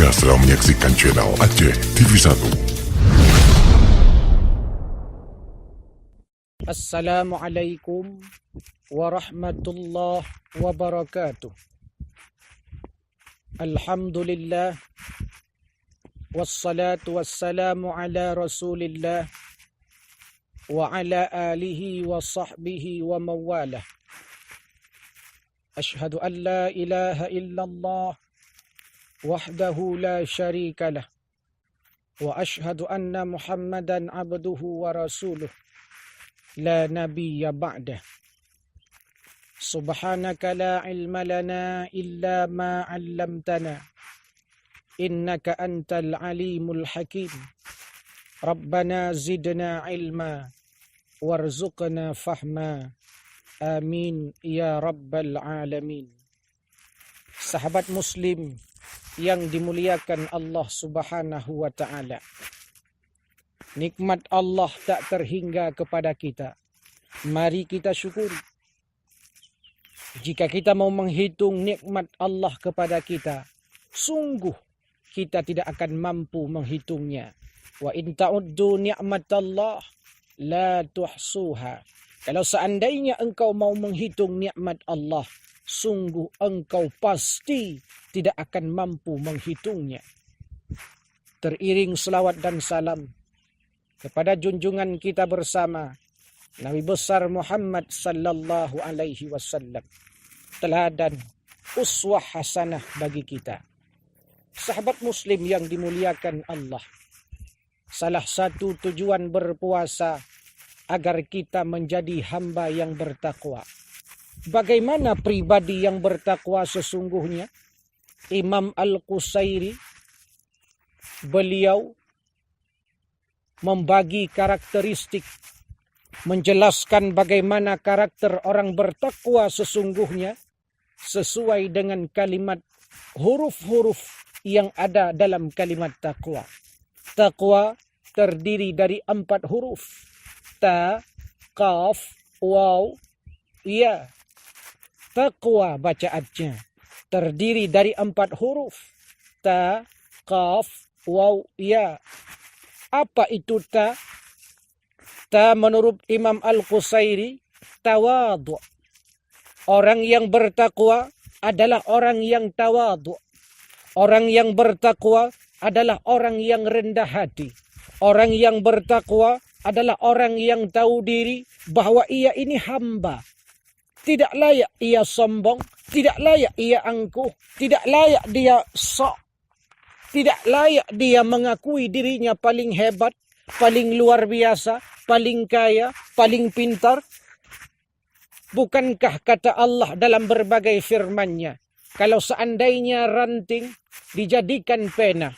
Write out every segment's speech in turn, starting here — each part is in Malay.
Anda sedang menyaksikan channel Aceh TV1. Assalamualaikum warahmatullahi wabarakatuh. Alhamdulillah wassalatu wassalamu ala Rasulillah wa ala alihi wa sahbihi wa mawalah. Ashhadu an la ilaha illallah wahdahu la syarika lah wa ashhadu anna Muhammadan abduhu wa rasuluh la nabiyya ba'dah. Subhanaka la ilma lana illa ma 'allamtana innaka antal alimul hakim. Rabbana zidna ilma warzuqna fahma. Amin ya rabbal alamin. Sahabat muslim yang dimuliakan Allah Subhanahu wa taala, nikmat Allah tak terhingga kepada kita. Mari kita syukuri. Jika kita mau menghitung nikmat Allah kepada kita, sungguh kita tidak akan mampu menghitungnya. Wa in ta'uddu ni'matallah la tuhsuha. Kalau seandainya engkau mau menghitung nikmat Allah, sungguh engkau pasti tidak akan mampu menghitungnya. Teriring selawat dan salam kepada junjungan kita bersama, Nabi besar Muhammad sallallahu alaihi wasallam, teladan uswah hasanah bagi kita. Sahabat muslim yang dimuliakan Allah, salah satu tujuan berpuasa agar kita menjadi hamba yang bertakwa. Bagaimana pribadi yang bertakwa sesungguhnya? Imam Al-Qusairi, beliau membagi karakteristik, menjelaskan bagaimana karakter orang bertakwa sesungguhnya sesuai dengan kalimat huruf-huruf yang ada dalam kalimat takwa. Takwa terdiri dari 4 huruf. Ta, kaf, waw, ya. Taqwa bacaannya terdiri dari 4 huruf. Ta, kaf, waw, ya. Apa itu ta? Ta menurut Imam Al-Qusairi, tawadhu. Orang yang bertakwa adalah orang yang tawadhu. Orang yang bertakwa adalah orang yang rendah hati. Orang yang bertakwa adalah orang yang tahu diri bahwa ia ini hamba. Tidak layak ia sombong, tidak layak ia angkuh, tidak layak dia sok, tidak layak dia mengakui dirinya paling hebat, paling luar biasa, paling kaya, paling pintar. Bukankah kata Allah dalam berbagai firman-Nya, kalau seandainya ranting dijadikan pena,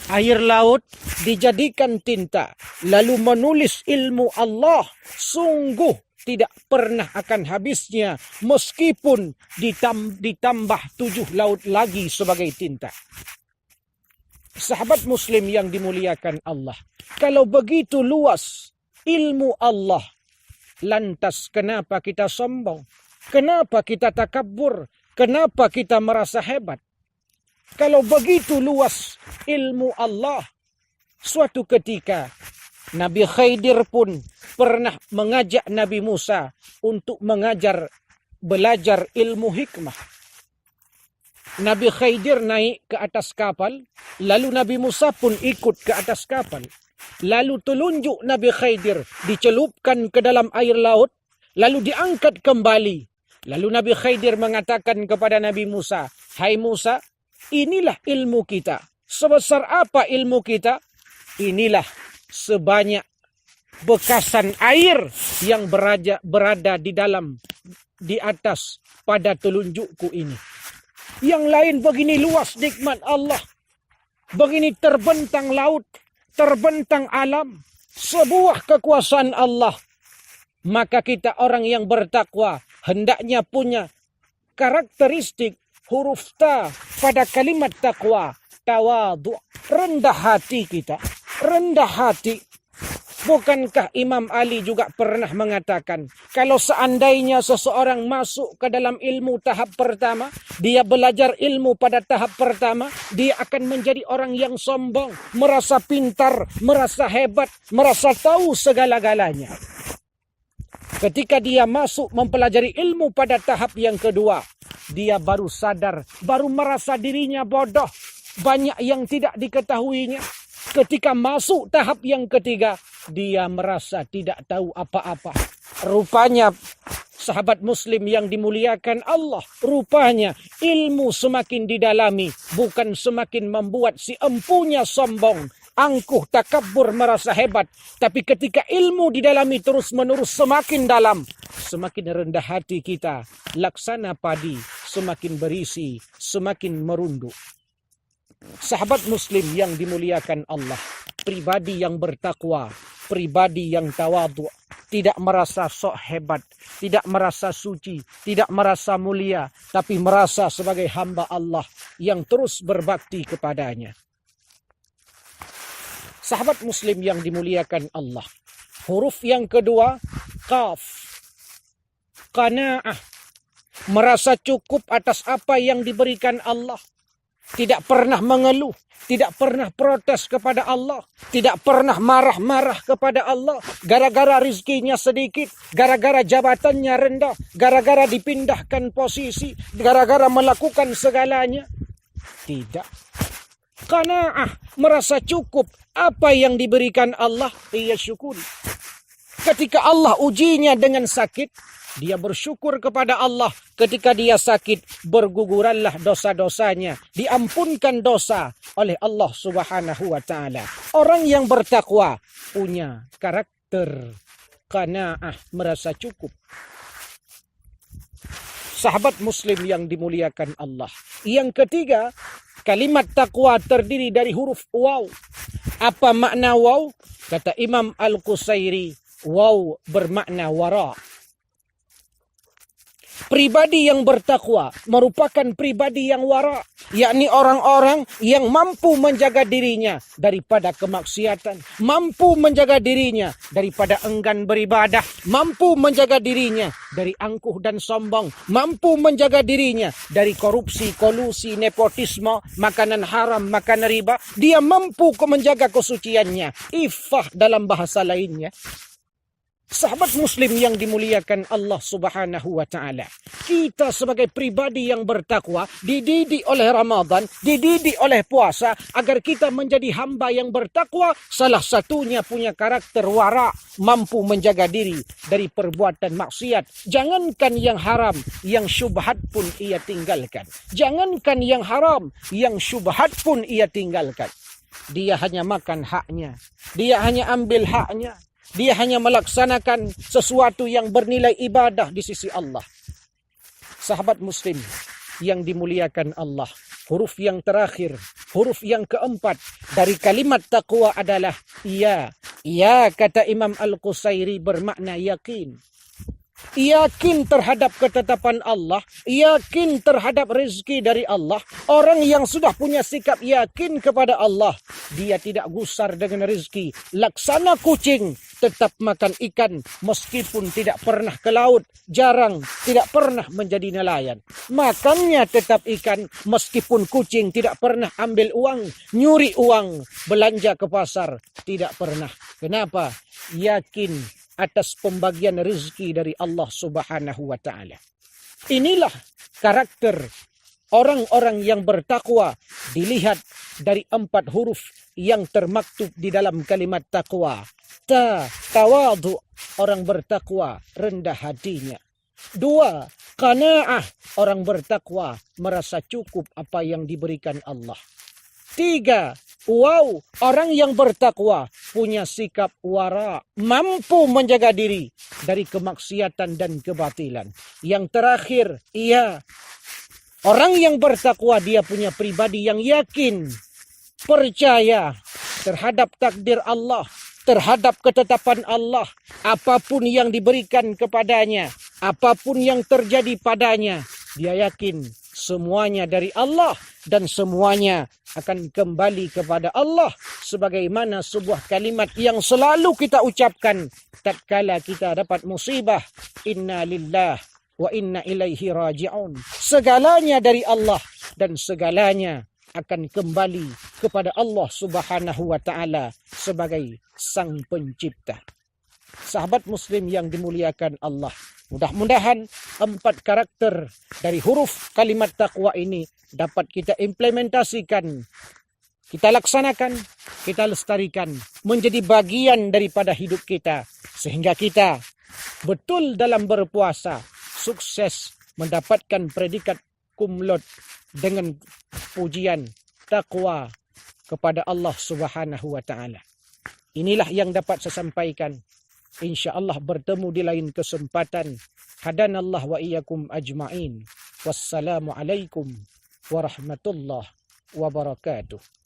air laut dijadikan tinta, lalu menulis ilmu Allah, sungguh tidak pernah akan habisnya meskipun ditambah 7 laut lagi sebagai tinta. Sahabat muslim yang dimuliakan Allah, kalau begitu luas ilmu Allah, lantas kenapa kita sombong? Kenapa kita takabur? Kenapa kita merasa hebat? Kalau begitu luas ilmu Allah, suatu ketika Nabi Khidir pun pernah mengajak Nabi Musa untuk belajar ilmu hikmah. Nabi Khidir naik ke atas kapal, lalu Nabi Musa pun ikut ke atas kapal. Lalu telunjuk Nabi Khidir dicelupkan ke dalam air laut, lalu diangkat kembali. Lalu Nabi Khidir mengatakan kepada Nabi Musa, "Hai Musa, inilah ilmu kita. Sebesar apa ilmu kita? Inilah sebanyak bekasan air yang berada di atas pada telunjukku ini." Yang lain begini luas nikmat Allah, begini terbentang laut, terbentang alam, sebuah kekuasaan Allah. Maka kita orang yang bertakwa hendaknya punya karakteristik huruf ta pada kalimat takwa, tawadhu, rendah hati kita, rendah hati. Bukankah Imam Ali juga pernah mengatakan, kalau seandainya seseorang masuk ke dalam ilmu tahap pertama, dia belajar ilmu pada tahap pertama, dia akan menjadi orang yang sombong, merasa pintar, merasa hebat, merasa tahu segala-galanya. Ketika dia masuk mempelajari ilmu pada tahap yang kedua, dia baru sadar, baru merasa dirinya bodoh. Banyak yang tidak diketahuinya. Ketika masuk tahap yang ketiga, dia merasa tidak tahu apa-apa. Rupanya, sahabat muslim yang dimuliakan Allah, rupanya ilmu semakin didalami, bukan semakin membuat si empunya sombong, angkuh, takabur, merasa hebat. Tapi ketika ilmu didalami terus-menerus semakin dalam, semakin rendah hati kita, laksana padi semakin berisi, semakin merunduk. Sahabat muslim yang dimuliakan Allah, pribadi yang bertakwa, pribadi yang tawadhu, tidak merasa sok hebat, tidak merasa suci, tidak merasa mulia, tapi merasa sebagai hamba Allah yang terus berbakti kepadanya. Sahabat muslim yang dimuliakan Allah, huruf yang kedua, qaf, qanaah, merasa cukup atas apa yang diberikan Allah. Tidak pernah mengeluh, tidak pernah protes kepada Allah, tidak pernah marah-marah kepada Allah, gara-gara rizkinya sedikit, gara-gara jabatannya rendah, gara-gara dipindahkan posisi, gara-gara melakukan segalanya. Tidak. Qanaah, merasa cukup apa yang diberikan Allah, ia syukuri. Ketika Allah ujinya dengan sakit, dia bersyukur kepada Allah. Ketika dia sakit, berguguranlah dosa-dosanya. Diampunkan dosa oleh Allah Subhanahu wa ta'ala. Orang yang bertakwa punya karakter qanaah, merasa cukup. Sahabat muslim yang dimuliakan Allah. Yang ketiga, kalimat takwa terdiri dari huruf waw. Apa makna waw? Kata Imam Al-Qusairi, waw bermakna wara. Pribadi yang bertakwa merupakan pribadi yang wara, yakni orang-orang yang mampu menjaga dirinya daripada kemaksiatan, mampu menjaga dirinya daripada enggan beribadah, mampu menjaga dirinya dari angkuh dan sombong, mampu menjaga dirinya dari korupsi, kolusi, nepotisme, makanan haram, makanan riba. Dia mampu menjaga kesuciannya, iffah dalam bahasa lainnya. Sahabat muslim yang dimuliakan Allah Subhanahu wa ta'ala, kita sebagai pribadi yang bertakwa dididik oleh Ramadan, dididik oleh puasa agar kita menjadi hamba yang bertakwa. Salah satunya punya karakter wara, mampu menjaga diri dari perbuatan maksiat. Jangankan yang haram, yang syubhat pun ia tinggalkan. Jangankan yang haram, yang syubhat pun ia tinggalkan. Dia hanya makan haknya, dia hanya ambil haknya, dia hanya melaksanakan sesuatu yang bernilai ibadah di sisi Allah. Sahabat muslim yang dimuliakan Allah, huruf yang terakhir, huruf yang keempat dari kalimat taqwa adalah ya. Ya, kata Imam Al-Qusairi, bermakna yakin. Yakin terhadap ketetapan Allah, yakin terhadap rezeki dari Allah. Orang yang sudah punya sikap yakin kepada Allah, dia tidak gusar dengan rezeki. Laksana kucing, tetap makan ikan meskipun tidak pernah ke laut, jarang, tidak pernah menjadi nelayan. Makannya tetap ikan meskipun kucing, tidak pernah ambil uang, nyuri uang, belanja ke pasar, tidak pernah. Kenapa? Yakin atas pembagian rezeki dari Allah Subhanahu wa ta'ala. Inilah karakter orang-orang yang bertakwa, dilihat dari 4 huruf yang termaktub di dalam kalimat takwa. Tawadhu, orang bertakwa rendah hatinya. 2, qanaah, orang bertakwa merasa cukup apa yang diberikan Allah. 3, wow, orang yang bertakwa punya sikap wara, mampu menjaga diri dari kemaksiatan dan kebatilan. Yang terakhir, iya, orang yang bertakwa dia punya pribadi yang yakin, percaya terhadap takdir Allah, terhadap ketetapan Allah. Apapun yang diberikan kepadanya, apapun yang terjadi padanya, dia yakin semuanya dari Allah dan semuanya akan kembali kepada Allah sebagaimana sebuah kalimat yang selalu kita ucapkan tatkala kita dapat musibah, inna lillah wa inna ilaihi raji'un. Segalanya dari Allah dan segalanya akan kembali kepada Allah Subhanahu wa taala sebagai sang pencipta. Sahabat muslim yang dimuliakan Allah, mudah-mudahan 4 karakter dari huruf kalimat taqwa ini dapat kita implementasikan, kita laksanakan, kita lestarikan menjadi bagian daripada hidup kita, sehingga kita betul dalam berpuasa sukses mendapatkan predikat cum laude dengan pujian takwa kepada Allah Subhanahu wa taala. Inilah yang dapat saya sampaikan. InsyaAllah bertemu di lain kesempatan. Hadanallah wa iyyakum ajma'in. Wassalamualaikum warahmatullahi wabarakatuh.